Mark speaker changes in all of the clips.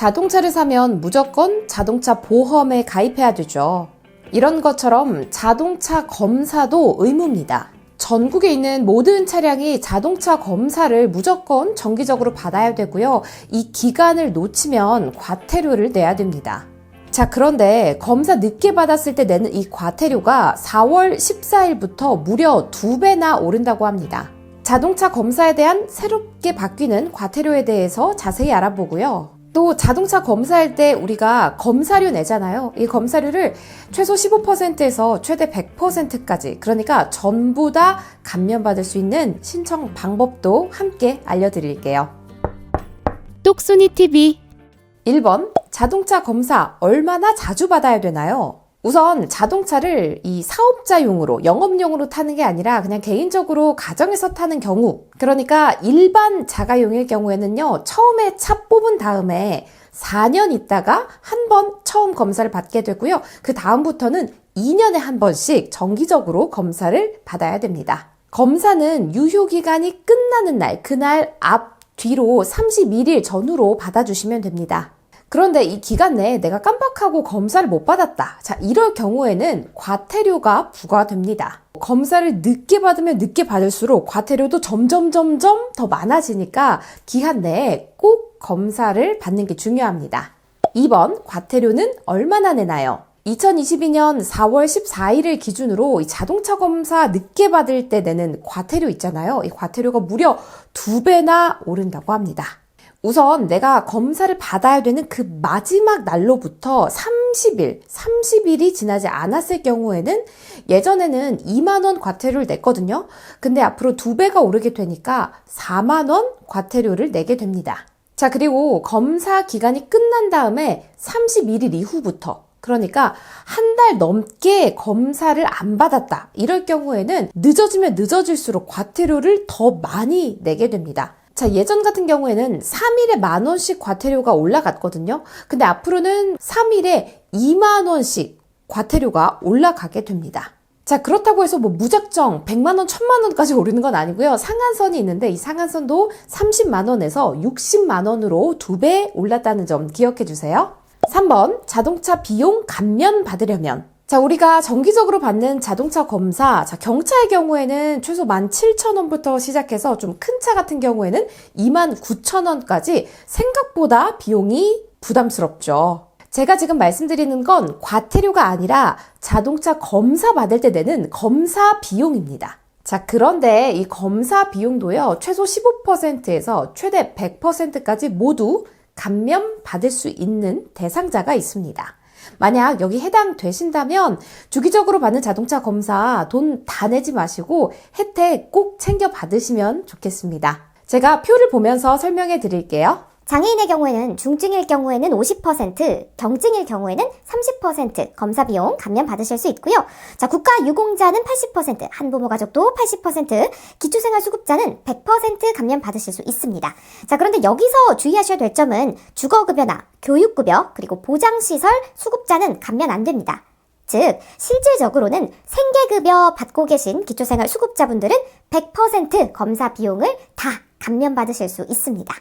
Speaker 1: 자동차를 사면 무조건 자동차 보험에 가입해야 되죠. 이런 것처럼 자동차 검사도 의무입니다. 전국에 있는 모든 차량이 자동차 검사를 무조건 정기적으로 받아야 되고요. 이 기간을 놓치면 과태료를 내야 됩니다. 자, 그런데 검사 늦게 받았을 때 내는 이 과태료가 4월 14일부터 무려 2배나 오른다고 합니다. 자동차 검사에 대한 새롭게 바뀌는 과태료에 대해서 자세히 알아보고요. 또 자동차 검사할 때 우리가 검사료 내잖아요. 이 검사료를 최소 15%에서 최대 100%까지, 그러니까 전부 다 감면받을 수 있는 신청 방법도 함께 알려드릴게요.
Speaker 2: 똑순이TV
Speaker 1: 1번, 자동차 검사 얼마나 자주 받아야 되나요? 우선 자동차를 이 사업자용으로, 영업용으로 타는 게 아니라 그냥 개인적으로 가정에서 타는 경우, 그러니까 일반 자가용일 경우에는요, 처음에 차 뽑은 다음에 4년 있다가 한 번 처음 검사를 받게 되고요. 그 다음부터는 2년에 한 번씩 정기적으로 검사를 받아야 됩니다. 검사는 유효기간이 끝나는 날, 그날 앞, 뒤로 31일 전후로 받아주시면 됩니다. 그런데 이 기간 내에 내가 깜빡하고 검사를 못 받았다. 자, 이럴 경우에는 과태료가 부과됩니다. 검사를 늦게 받으면 늦게 받을수록 과태료도 점점 더 많아지니까 기한 내에 꼭 검사를 받는 게 중요합니다. 2번, 과태료는 얼마나 내나요? 2022년 4월 14일을 기준으로 이 자동차 검사 늦게 받을 때 내는 과태료 있잖아요. 이 과태료가 무려 2배나 오른다고 합니다. 우선 내가 검사를 받아야 되는 그 마지막 날로부터 30일이 지나지 않았을 경우에는, 예전에는 2만원 과태료를 냈거든요. 근데 앞으로 2배가 오르게 되니까 4만원 과태료를 내게 됩니다. 자, 그리고 검사 기간이 끝난 다음에 31일 이후부터, 그러니까 한 달 넘게 검사를 안 받았다. 이럴 경우에는 늦어지면 늦어질수록 과태료를 더 많이 내게 됩니다. 자, 예전 같은 경우에는 3일에 10,000원씩 과태료가 올라갔거든요. 근데 앞으로는 3일에 20,000원씩 과태료가 올라가게 됩니다. 자, 그렇다고 해서 뭐 무작정 100만원, 1000만원까지 오르는 건 아니고요. 상한선이 있는데 이 상한선도 30만원에서 60만원으로 2배 올랐다는 점 기억해 주세요. 3번, 자동차 비용 감면 받으려면. 자, 우리가 정기적으로 받는 자동차 검사, 자, 경차의 경우에는 최소 17,000원부터 시작해서 좀 큰 차 같은 경우에는 29,000원까지 생각보다 비용이 부담스럽죠. 제가 지금 말씀드리는 건 과태료가 아니라 자동차 검사 받을 때 내는 검사 비용입니다. 자, 그런데 이 검사 비용도요, 최소 15%에서 최대 100%까지 모두 감면 받을 수 있는 대상자가 있습니다. 만약 여기 해당되신다면 주기적으로 받는 자동차 검사 돈 다 내지 마시고 혜택 꼭 챙겨 받으시면 좋겠습니다. 제가 표를 보면서 설명해 드릴게요.
Speaker 3: 장애인의 경우에는, 중증일 경우에는 50%, 경증일 경우에는 30% 검사 비용 감면 받으실 수 있고요. 자, 국가유공자는 80%, 한부모 가족도 80%, 기초생활수급자는 100% 감면 받으실 수 있습니다. 자, 그런데 여기서 주의하셔야 될 점은 주거급여나 교육급여, 그리고 보장시설 수급자는 감면 안 됩니다. 즉, 실질적으로는 생계급여 받고 계신 기초생활수급자분들은 100% 검사 비용을 다 감면 받으실 수 있습니다.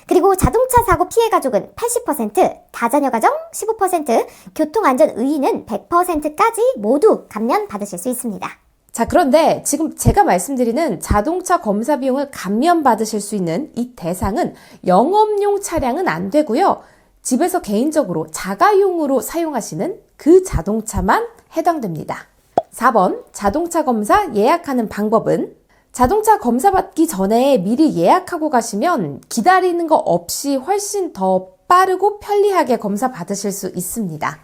Speaker 3: 그리고 자동차 사고 피해 가족은 80%, 다자녀 가정 15%, 교통안전의의는 100%까지 모두 감면 받으실 수 있습니다.
Speaker 1: 자, 그런데 지금 제가 말씀드리는 자동차 검사 비용을 감면 받으실 수 있는 이 대상은 영업용 차량은 안 되고요. 집에서 개인적으로 자가용으로 사용하시는 그 자동차만 해당됩니다. 4번, 자동차 검사 예약하는 방법은? 자동차 검사 받기 전에 미리 예약하고 가시면 기다리는 거 없이 훨씬 더 빠르고 편리하게 검사 받으실 수 있습니다.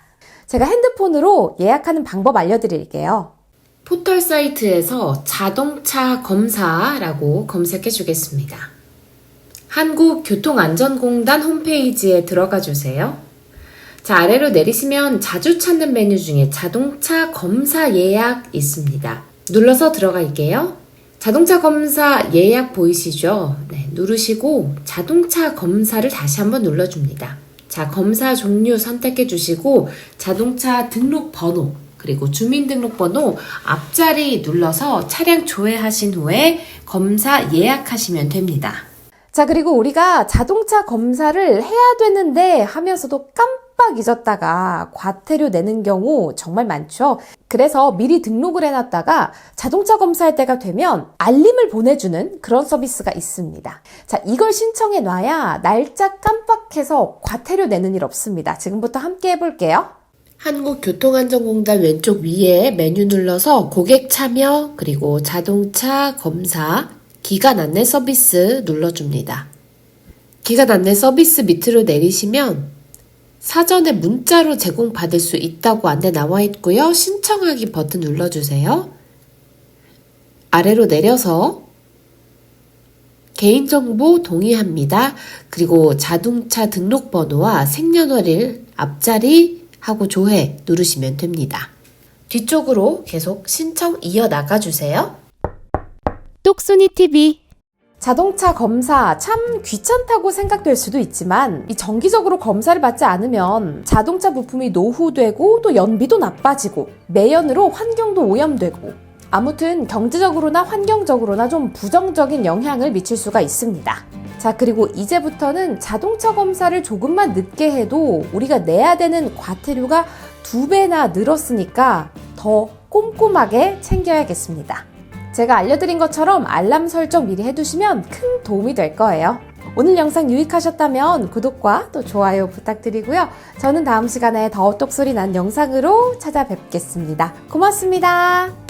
Speaker 1: 제가 핸드폰으로 예약하는 방법 알려드릴게요.
Speaker 2: 포털 사이트에서 자동차 검사라고 검색해 주겠습니다. 한국교통안전공단 홈페이지에 들어가 주세요. 자, 아래로 내리시면 자주 찾는 메뉴 중에 자동차 검사 예약 있습니다. 눌러서 들어갈게요. 자동차 검사 예약 보이시죠? 네, 누르시고 자동차 검사를 다시 한번 눌러줍니다. 자, 검사 종류 선택해 주시고 자동차 등록번호, 그리고 주민등록번호 앞자리 눌러서 차량 조회하신 후에 검사 예약하시면 됩니다.
Speaker 1: 자, 그리고 우리가 자동차 검사를 해야 되는데 하면서도 깜빡 잊었다가 과태료 내는 경우 정말 많죠. 그래서 미리 등록을 해놨다가 자동차 검사할 때가 되면 알림을 보내주는 그런 서비스가 있습니다. 자, 이걸 신청해 놔야 날짜 깜빡해서 과태료 내는 일 없습니다. 지금부터 함께 해볼게요.
Speaker 2: 한국교통안전공단 왼쪽 위에 메뉴 눌러서 고객 참여 그리고 자동차 검사 기간 안내 서비스 눌러줍니다. 기간 안내 서비스 밑으로 내리시면 사전에 문자로 제공받을 수 있다고 안내 나와 있고요. 신청하기 버튼 눌러주세요. 아래로 내려서 개인정보 동의합니다. 그리고 자동차 등록번호와 생년월일 앞자리 하고 조회 누르시면 됩니다. 뒤쪽으로 계속 신청 이어나가주세요. 똑순이TV
Speaker 1: 자동차 검사 참 귀찮다고 생각될 수도 있지만 이 정기적으로 검사를 받지 않으면 자동차 부품이 노후되고 또 연비도 나빠지고 매연으로 환경도 오염되고 아무튼 경제적으로나 환경적으로나 좀 부정적인 영향을 미칠 수가 있습니다. 자, 그리고 이제부터는 자동차 검사를 조금만 늦게 해도 우리가 내야 되는 과태료가 2배나 늘었으니까 더 꼼꼼하게 챙겨야겠습니다. 제가 알려드린 것처럼 알람 설정 미리 해두시면 큰 도움이 될 거예요. 오늘 영상 유익하셨다면 구독과 또 좋아요 부탁드리고요. 저는 다음 시간에 더 똑소리 난 영상으로 찾아뵙겠습니다. 고맙습니다.